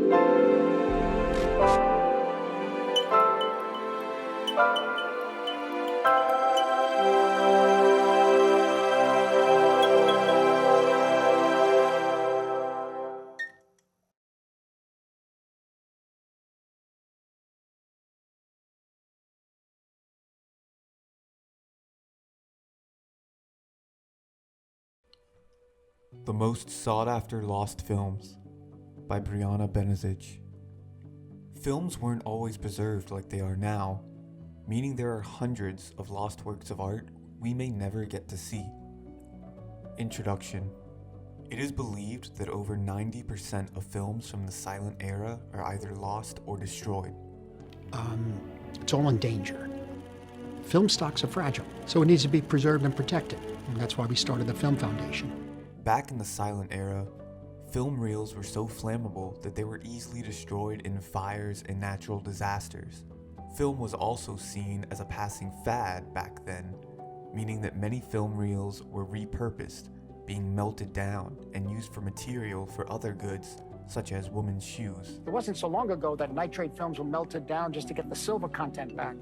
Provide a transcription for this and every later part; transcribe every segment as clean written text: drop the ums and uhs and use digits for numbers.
The Most Sought-After Lost Films by Brianna Benezich. Films weren't always preserved like they are now, meaning there are hundreds of lost works of art we may never get to see. Introduction. It is believed that over 90% of films from the silent era are either lost or destroyed. It's all in danger. Film stocks are fragile, so it needs to be preserved and protected. And that's why we started the Film Foundation. Back in the silent era, film reels were so flammable that they were easily destroyed in fires and natural disasters. Film was also seen as a passing fad back then, meaning that many film reels were repurposed, being melted down and used for material for other goods, such as women's shoes. It wasn't so long ago that nitrate films were melted down just to get the silver content back.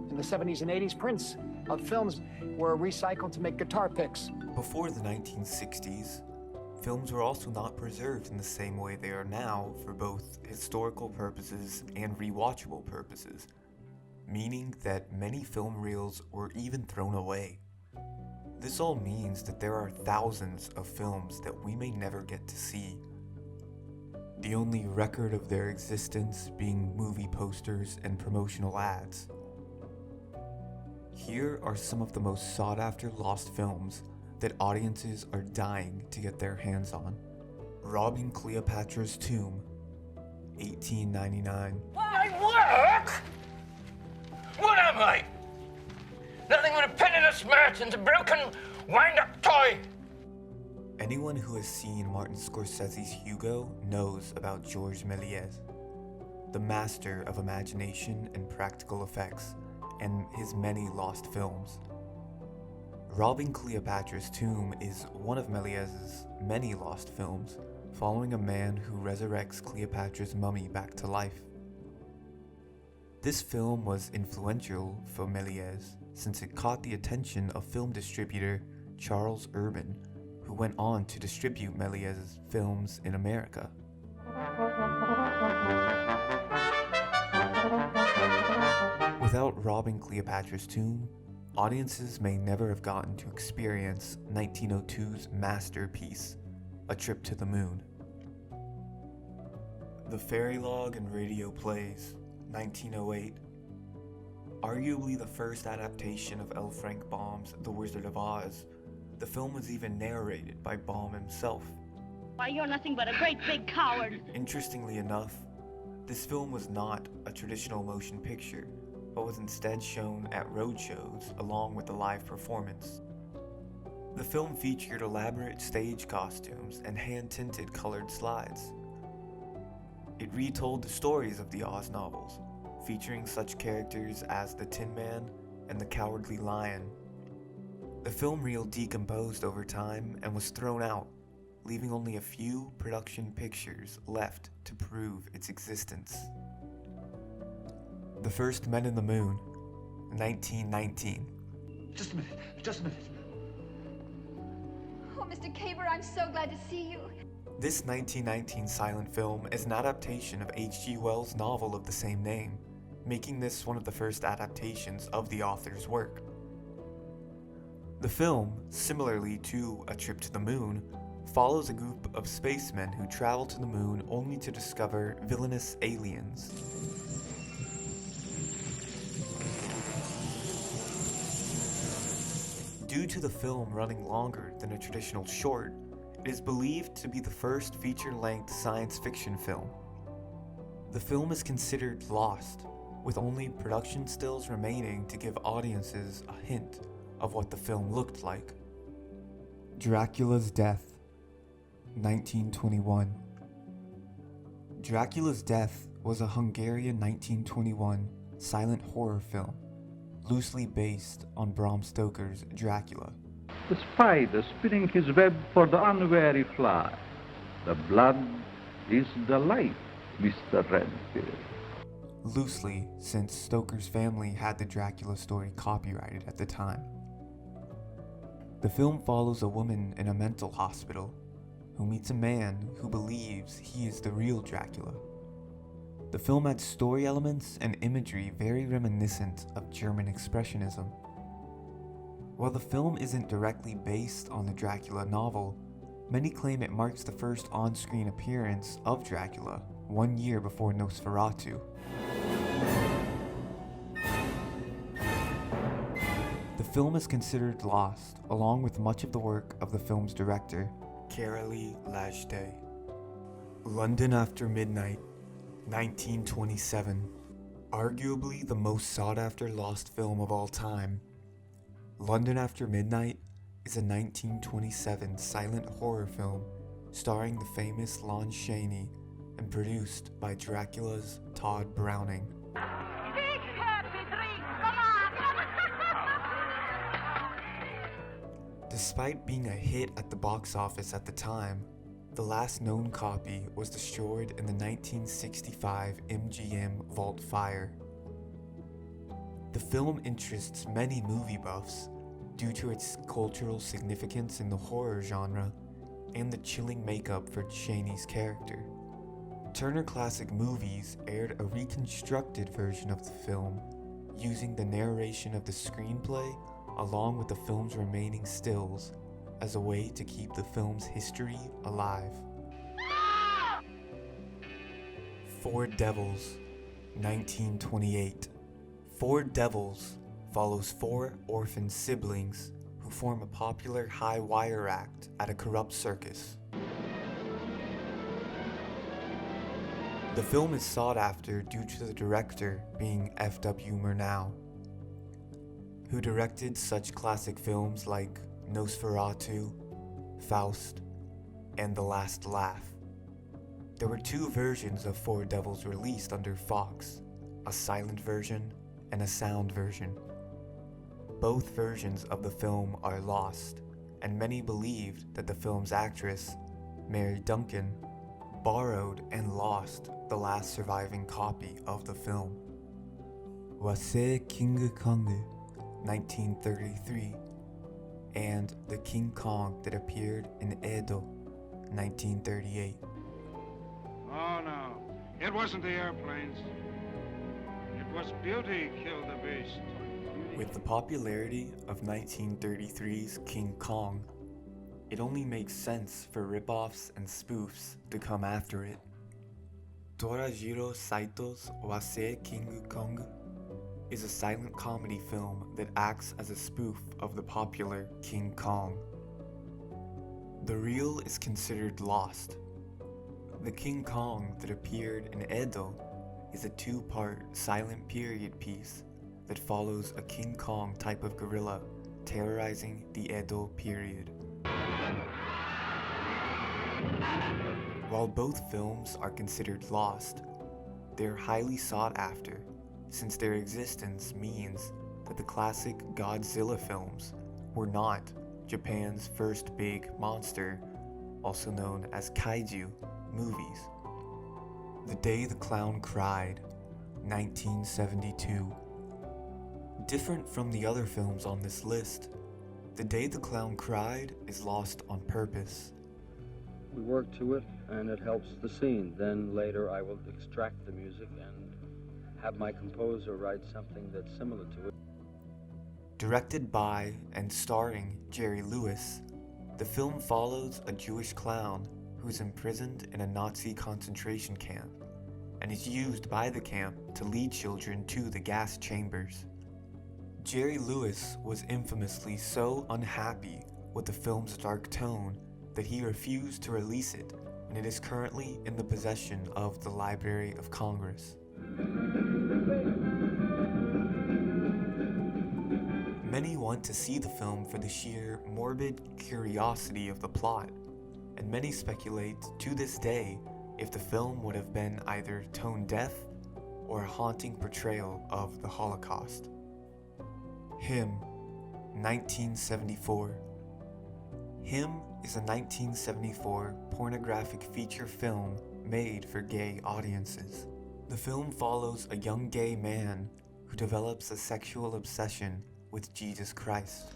In the 70s and 80s, prints of films were recycled to make guitar picks. Before the 1960s, films were also not preserved in the same way they are now for both historical purposes and rewatchable purposes, meaning that many film reels were even thrown away. This all means that there are thousands of films that we may never get to see, the only record of their existence being movie posters and promotional ads. Here are some of the most sought-after lost films that audiences are dying to get their hands on. Robbing Cleopatra's Tomb, 1899. My work? What am I? Nothing but a penniless merchant, a broken, wind-up toy. Anyone who has seen Martin Scorsese's Hugo knows about Georges Méliès, the master of imagination and practical effects, and his many lost films. Robbing Cleopatra's Tomb is one of Méliès's many lost films, following a man who resurrects Cleopatra's mummy back to life. This film was influential for Méliès since it caught the attention of film distributor Charles Urban, who went on to distribute Méliès's films in America. Without Robbing Cleopatra's Tomb, audiences may never have gotten to experience 1902's masterpiece, A Trip to the Moon. The Fairy Log and Radio Plays, 1908. Arguably the first adaptation of L. Frank Baum's The Wizard of Oz, the film was even narrated by Baum himself. Why, you're nothing but a great big coward. Interestingly enough, this film was not a traditional motion picture, but was instead shown at roadshows along with the live performance. The film featured elaborate stage costumes and hand-tinted colored slides. It retold the stories of the Oz novels, featuring such characters as the Tin Man and the Cowardly Lion. The film reel decomposed over time and was thrown out, leaving only a few production pictures left to prove its existence. The First Men in the Moon, 1919. Just a minute. Oh, Mr. Caver, I'm so glad to see you. This 1919 silent film is an adaptation of H.G. Wells' novel of the same name, making this one of the first adaptations of the author's work. The film, similarly to A Trip to the Moon, follows a group of spacemen who travel to the moon only to discover villainous aliens. Due to the film running longer than a traditional short, it is believed to be the first feature-length science fiction film. The film is considered lost, with only production stills remaining to give audiences a hint of what the film looked like. Dracula's Death, 1921. Dracula's Death was a Hungarian 1921 silent horror film, loosely based on Bram Stoker's Dracula. The spider spinning his web for the unwary fly. The blood is the life, Mr. Renfield. Loosely, since Stoker's family had the Dracula story copyrighted at the time. The film follows a woman in a mental hospital who meets a man who believes he is the real Dracula. The film adds story elements and imagery very reminiscent of German Expressionism. While the film isn't directly based on the Dracula novel, many claim it marks the first on-screen appearance of Dracula 1 year before Nosferatu. The film is considered lost, along with much of the work of the film's director, Carolee Lajde. London After Midnight, 1927. Arguably the most sought-after lost film of all time. London After Midnight is a 1927 silent horror film starring the famous Lon Chaney and produced by Dracula's Todd Browning. Despite being a hit at the box office at the time, the last known copy was destroyed in the 1965 MGM Vault fire. The film interests many movie buffs due to its cultural significance in the horror genre and the chilling makeup for Chaney's character. Turner Classic Movies aired a reconstructed version of the film using the narration of the screenplay along with the film's remaining stills as a way to keep the film's history alive. Four Devils, 1928. Four Devils follows four orphan siblings who form a popular high wire act at a corrupt circus. The film is sought after due to the director being F.W. Murnau, who directed such classic films like Nosferatu, Faust, and The Last Laugh. There were two versions of Four Devils released under Fox, a silent version and a sound version. Both versions of the film are lost, and many believed that the film's actress, Mary Duncan, borrowed and lost the last surviving copy of the film. Wasei King Kong, 1933, and The King Kong that appeared in Edo, 1938. Oh no, it wasn't the airplanes. It was beauty killed the beast. With the popularity of 1933's King Kong, it only makes sense for ripoffs and spoofs to come after it. Torajiro Saito's Wasei King Kong is a silent comedy film that acts as a spoof of the popular King Kong. The reel is considered lost. The King Kong that appeared in Edo is a two-part silent period piece that follows a King Kong type of gorilla terrorizing the Edo period. While both films are considered lost, they are highly sought after, since their existence means that the classic Godzilla films were not Japan's first big monster, also known as kaiju, movies. The Day the Clown Cried, 1972. Different from the other films on this list, The Day the Clown Cried is lost on purpose. We work to it, and it helps the scene. Then later I will extract the music and have my composer write something that's similar to it. Directed by and starring Jerry Lewis, the film follows a Jewish clown who is imprisoned in a Nazi concentration camp and is used by the camp to lead children to the gas chambers. Jerry Lewis was infamously so unhappy with the film's dark tone that he refused to release it, and it is currently in the possession of the Library of Congress. Many want to see the film for the sheer morbid curiosity of the plot, and many speculate to this day if the film would have been either tone deaf or a haunting portrayal of the Holocaust. Him, 1974. Him is a 1974 pornographic feature film made for gay audiences. The film follows a young gay man who develops a sexual obsession with Jesus Christ.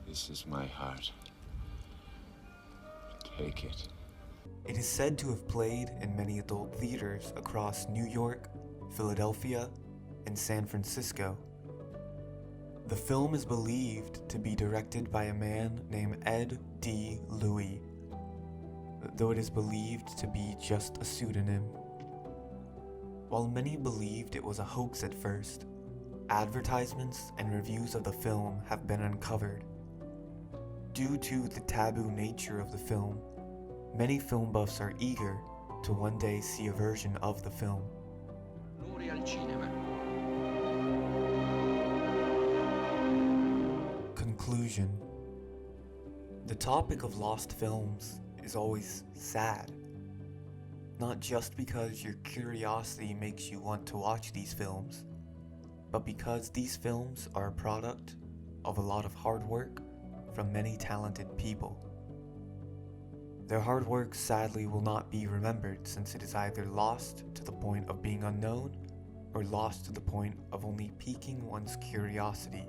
This is my heart. Take it. It is said to have played in many adult theaters across New York, Philadelphia, and San Francisco. The film is believed to be directed by a man named Ed D. Louis, though it is believed to be just a pseudonym. While many believed it was a hoax at first, advertisements and reviews of the film have been uncovered. Due to the taboo nature of the film, many film buffs are eager to one day see a version of the film. Conclusion. The topic of lost films is always sad. Not just because your curiosity makes you want to watch these films, but because these films are a product of a lot of hard work from many talented people. Their hard work sadly will not be remembered, since it is either lost to the point of being unknown or lost to the point of only piquing one's curiosity.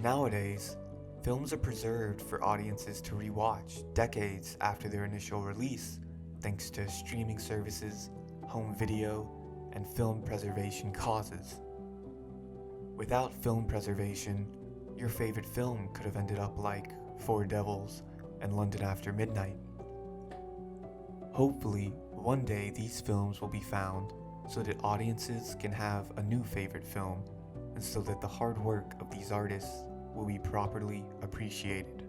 Nowadays, films are preserved for audiences to rewatch decades after their initial release, thanks to streaming services, home video, and film preservation causes. Without film preservation, your favorite film could have ended up like Four Devils and London After Midnight. Hopefully, one day these films will be found so that audiences can have a new favorite film, and so that the hard work of these artists will be properly appreciated.